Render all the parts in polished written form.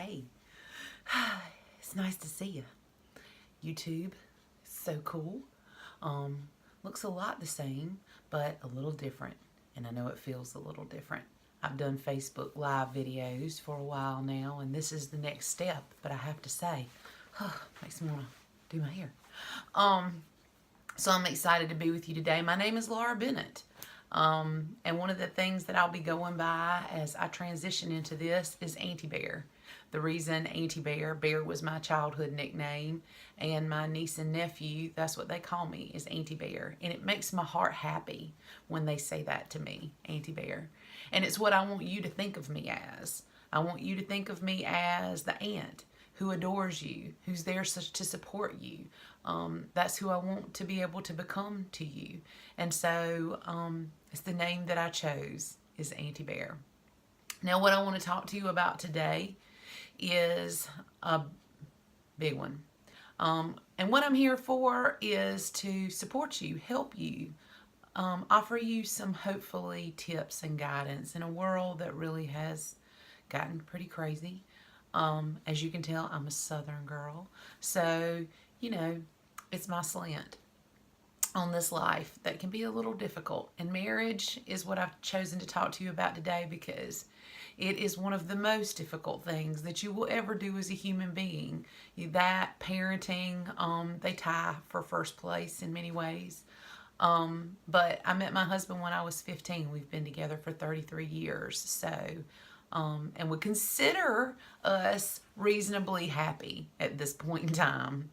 Hey, it's nice to see you. YouTube, so cool. Um, Looks a lot the same, but a little different. And I know it feels a little different. I've done Facebook Live videos for a while now, and this is the next step. But I have to say, makes me want to do my hair. Um, so I'm excited to be with you today. My name is Laura Bennett. And one of the things that I'll be going by as I transition into this is Auntie Bear. The reason Auntie Bear, Bear was my childhood nickname, and my niece and nephew, that's what they call me, is Auntie Bear. And it makes my heart happy when they say that to me, Auntie Bear. And it's what I want you to think of me as. I want you to think of me as the aunt who adores you, who's there to support you. That's who I want to be able to become to you. And so it's the name that I chose is Auntie Bear. Now what I want to talk to you about today is a big one. And what I'm here for is to support you, help you, offer you some hopefully tips and guidance in a world that really has gotten pretty crazy. As you can tell, I'm a Southern girl. So, it's my slant on this life that can be a little difficult. And marriage is what I've chosen to talk to you about today because it is one of the most difficult things that you will ever do as a human being. That, parenting, they tie for first place in many ways. But I met my husband when I was 15. We've been together for 33 years. So, and would consider us reasonably happy at this point in time.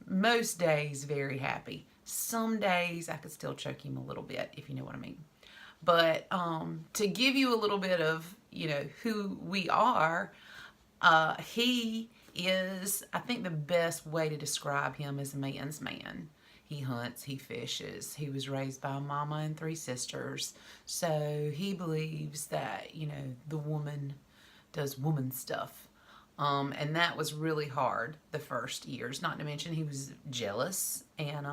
Most days very happy. Some days I could still choke him a little bit, if you know what I mean. But to give you a little bit of, who we are, he is, I think the best way to describe him is a man's man. He hunts, he fishes. He was raised by a mama and 3 sisters. So he believes that, the woman does woman stuff. And that was really hard the first years. Not to mention he was jealous. And,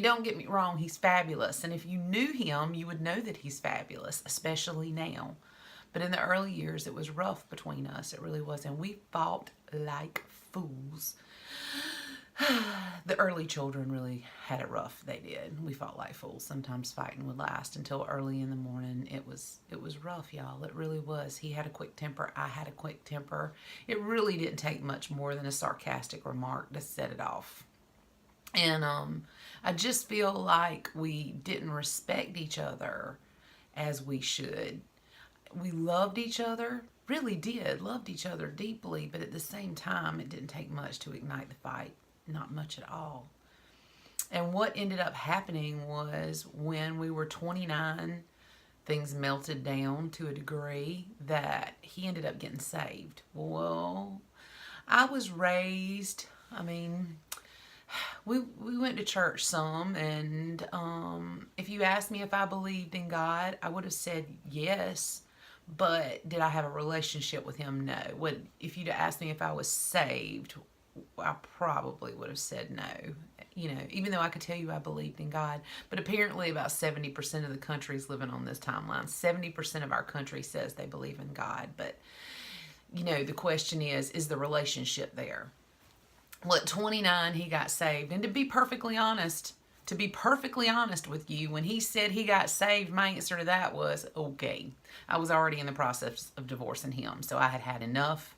don't get me wrong, he's fabulous. And if you knew him, you would know that he's fabulous, especially now. But in the early years, it was rough between us. It really was. And we fought like fools. The early children really had it rough. They did. We fought like fools. Sometimes fighting would last until early in the morning. It was rough, y'all. It really was. He had a quick temper. I had a quick temper. It really didn't take much more than a sarcastic remark to set it off. And I just feel like we didn't respect each other as we should. We loved each other, really did, loved each other deeply, but at the same time, it didn't take much to ignite the fight. Not much at all. And what ended up happening was when we were 29, things melted down to a degree that he ended up getting saved. Well, I was raised, we went to church some, and if you asked me if I believed in God, I would have said yes. But did I have a relationship with him? No. If you'd asked me if I was saved, I probably would have said no. Even though I could tell you I believed in God. But apparently about 70% of the country is living on this timeline. 70% of our country says they believe in God. But, the question is the relationship there? Well, at 29, he got saved. And to be perfectly honest with you, when he said he got saved, my answer to that was, okay. I was already in the process of divorcing him, so I had had enough.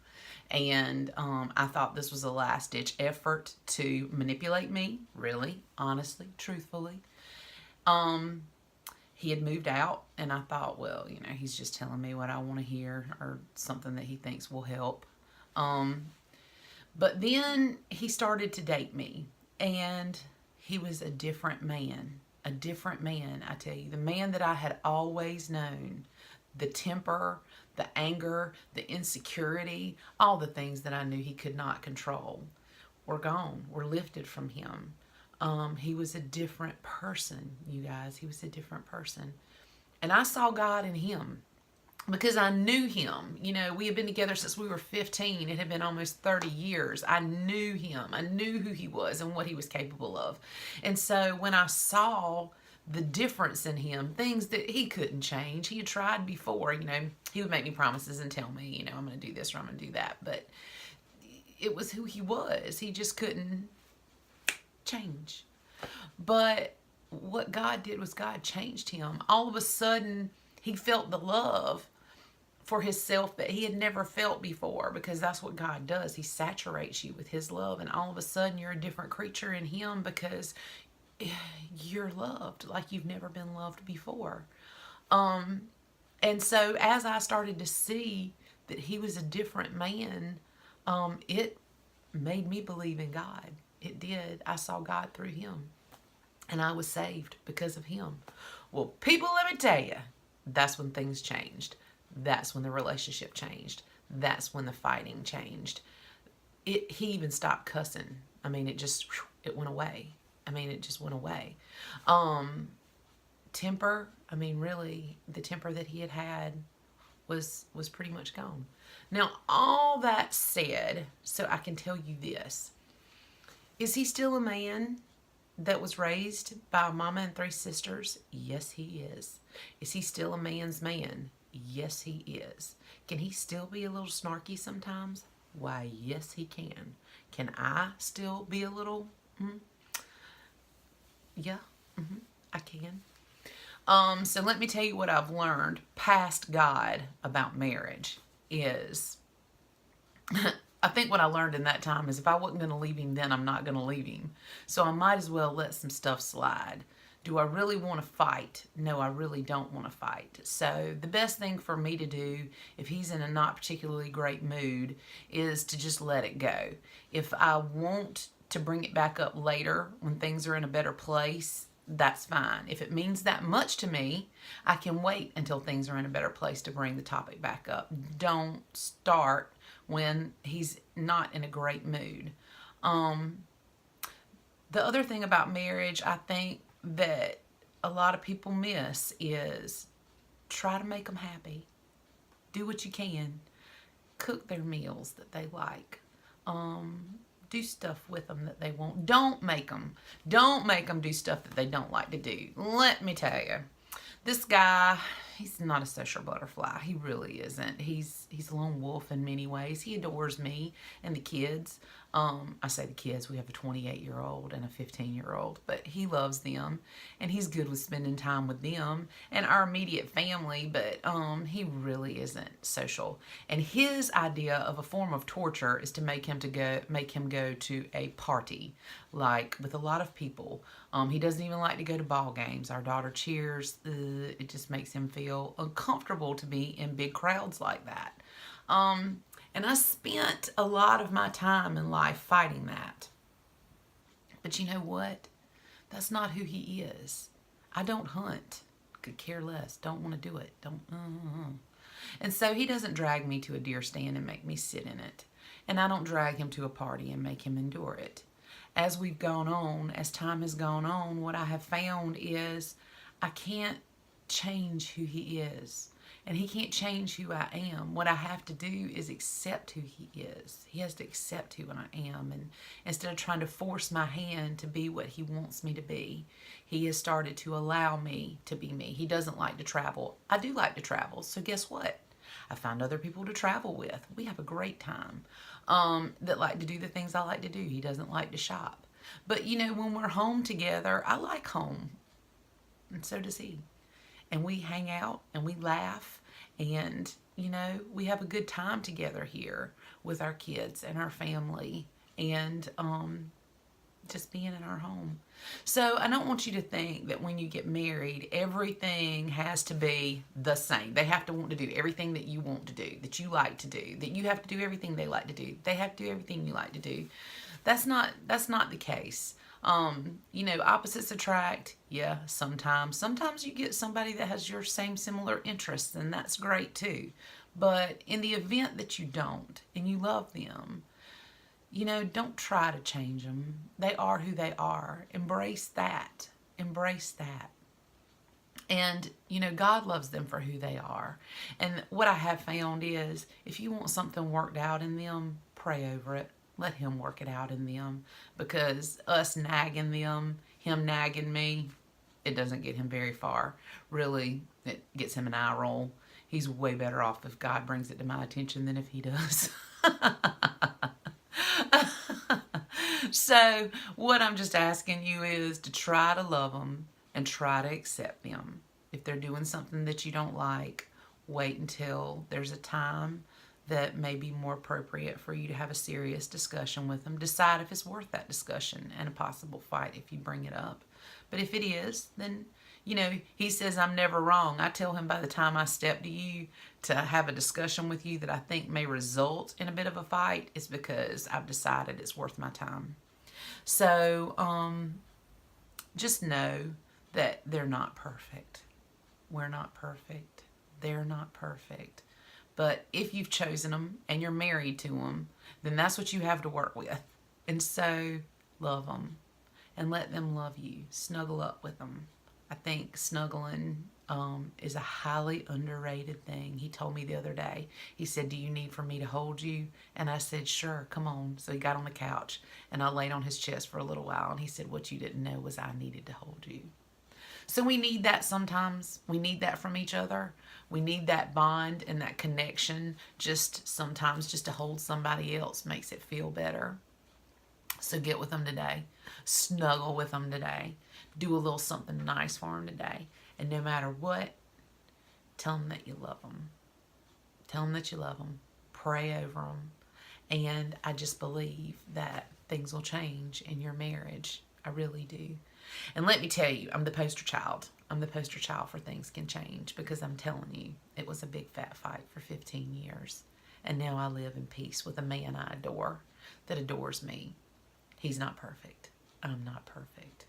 And I thought this was a last-ditch effort to manipulate me, really, honestly, truthfully. He had moved out, and I thought, well, he's just telling me what I want to hear or something that he thinks will help. But then he started to date me, and he was a different man, I tell you. The man that I had always known, the temper, the anger, the insecurity, all the things that I knew he could not control were gone, were lifted from him. He was a different person, you guys. He was a different person. And I saw God in him because I knew him. We had been together since we were 15. It had been almost 30 years. I knew him. I knew who he was and what he was capable of. And so when I saw the difference in him, things that he couldn't change. He had tried before, you know, he would make me promises and tell me, you know, I'm going to do this or I'm going to do that. But it was who he was. He just couldn't change. But what God did was God changed him. All of a sudden, he felt the love for himself that he had never felt before, because that's what God does. He saturates you with his love, and all of a sudden you're a different creature in him because you're loved like you've never been loved before. And so as I started to see that he was a different man, it made me believe in God. It did. I saw God through him, and I was saved because of him. Well, people, let me tell you, that's when things changed. That's when the relationship changed. That's when the fighting changed. He even stopped cussing. I mean, it went away. I mean, it just went away. Temper, I mean, really, the temper that he had was pretty much gone. Now, all that said, so I can tell you this. Is he still a man that was raised by a mama and 3 sisters? Yes, he is. Is he still a man's man? Yes, he is. Can he still be a little snarky sometimes? Why, yes, he can. Can I still be a little? Yeah, I can. So let me tell you what I've learned past God about marriage is, I think what I learned in that time is if I wasn't going to leave him then, I'm not going to leave him. So I might as well let some stuff slide. Do I really want to fight? No, I really don't want to fight. So the best thing for me to do if he's in a not particularly great mood is to just let it go. If I want to bring it back up later when things are in a better place, that's fine. If it means that much to me, I can wait until things are in a better place to bring the topic back up. Don't start when he's not in a great mood. The other thing about marriage, I think, that a lot of people miss is try to make them happy. Do what you can. Cook their meals that they like. Do stuff with them that they want. Don't make them do stuff that they don't like to do. Let me tell you, this guy, he's not a social butterfly. He really isn't. He's a lone wolf in many ways. He adores me and the kids. I say the kids, we have a 28-year-old and a 15-year-old, but he loves them and he's good with spending time with them and our immediate family, but he really isn't social. And his idea of a form of torture is to make him go to a party, like with a lot of people. He doesn't even like to go to ball games. Our daughter cheers. It just makes him feel uncomfortable to be in big crowds like that. And I spent a lot of my time in life fighting that. But you know what? That's not who he is. I don't hunt. Could care less. Don't want to do it. Don't. And so he doesn't drag me to a deer stand and make me sit in it. And I don't drag him to a party and make him endure it. As we've gone on, as time has gone on, what I have found is I can't change who he is. And he can't change who I am. What I have to do is accept who he is. He has to accept who I am. And instead of trying to force my hand to be what he wants me to be, he has started to allow me to be me. He doesn't like to travel. I do like to travel. So guess what? I find other people to travel with. We have a great time that like to do the things I like to do. He doesn't like to shop. But, you know, when we're home together, I like home. And so does he. And we hang out and we laugh and, you know, we have a good time together here with our kids and our family and just being in our home. So I don't want you to think that when you get married, everything has to be the same. They have to want to do everything that you want to do, that you like to do, that you have to do everything they like to do. They have to do everything you like to do. That's not the case. You know, opposites attract. Yeah, sometimes you get somebody that has your same similar interests, and that's great too. But in the event that you don't and you love them, you know, don't try to change them. They are who they are. Embrace that. Embrace that. And, you know, God loves them for who they are. And what I have found is if you want something worked out in them, pray over it. Let him work it out in them, because us nagging them, him nagging me, it doesn't get him very far. Really, it gets him an eye roll. He's way better off if God brings it to my attention than if he does. So what I'm just asking you is to try to love them and try to accept them. If they're doing something that you don't like, wait until there's a time that may be more appropriate for you to have a serious discussion with them. Decide if it's worth that discussion and a possible fight if you bring it up. But if it is, then, you know, he says I'm never wrong. I tell him by the time I step to you to have a discussion with you that I think may result in a bit of a fight, it's because I've decided it's worth my time. So just know that they're not perfect. We're not perfect. They're not perfect. But if you've chosen them and you're married to them, then that's what you have to work with. And so love them and let them love you. Snuggle up with them. I think snuggling is a highly underrated thing. He told me the other day, he said, do you need for me to hold you? And I said, sure, come on. So he got on the couch and I laid on his chest for a little while. And he said, what you didn't know was I needed to hold you. So we need that sometimes. We need that from each other. We need that bond and that connection. Just sometimes just to hold somebody else makes it feel better. So get with them today. Snuggle with them today. Do a little something nice for them today. And no matter what, tell them that you love them. Tell them that you love them. Pray over them. And I just believe that things will change in your marriage. I really do. And let me tell you, I'm the poster child. I'm the poster child for things can change, because I'm telling you, it was a big fat fight for 15 years. And now I live in peace with a man I adore that adores me. He's not perfect. I'm not perfect.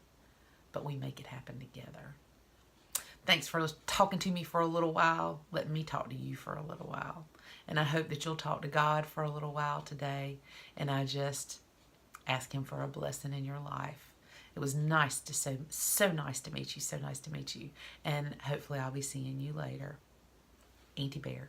But we make it happen together. Thanks for talking to me for a little while. Let me talk to you for a little while. And I hope that you'll talk to God for a little while today. And I just ask him for a blessing in your life. It was nice to so nice to meet you. So nice to meet you. And hopefully I'll be seeing you later. Auntie Bear.